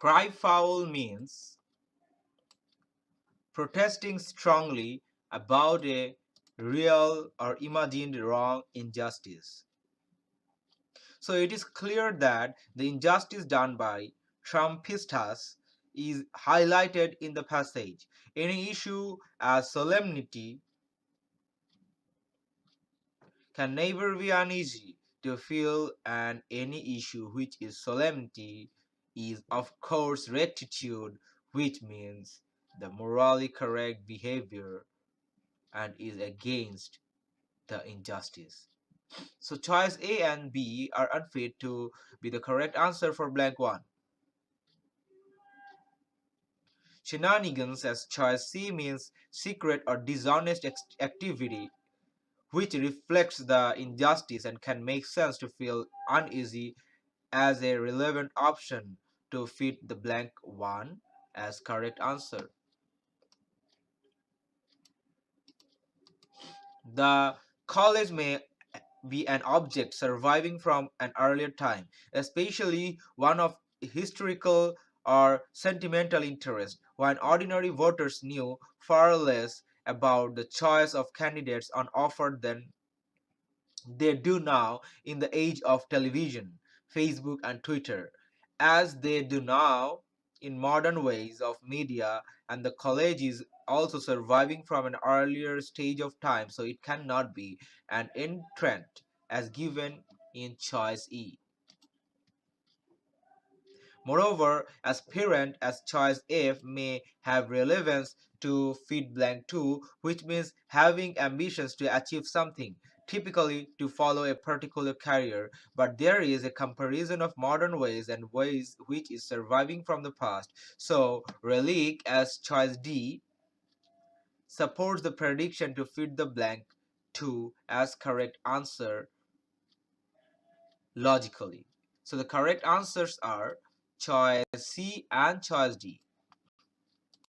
Cry foul means protesting strongly about a real or imagined wrong injustice. So it is clear that the injustice done by Trumpistas is highlighted in the passage. Any issue as solemnity can never be uneasy to feel, and any issue which is solemnity is of course rectitude, which means the morally correct behavior and is against the injustice. So choice A and B are unfit to be the correct answer for blank 1. Shenanigans as choice C means secret or dishonest activity which reflects the injustice and can make sense to feel uneasy as a relevant option to fit the blank 1 as correct answer. The college may be an object surviving from an earlier time, especially one of historical or sentimental interest, when ordinary voters knew far less about the choice of candidates on offer than they do now in the age of television, Facebook, and Twitter, as they do now in modern ways of media, and the college is also surviving from an earlier stage of time, so it cannot be an entrant as given in choice E. Moreover, as parent as choice F may have relevance to fit blank 2, which means having ambitions to achieve something, typically to follow a particular career, but there is a comparison of modern ways and ways which is surviving from the past. So, relic as choice D supports the prediction to fit the blank 2 as correct answer logically. So the correct answers are choice C and choice D.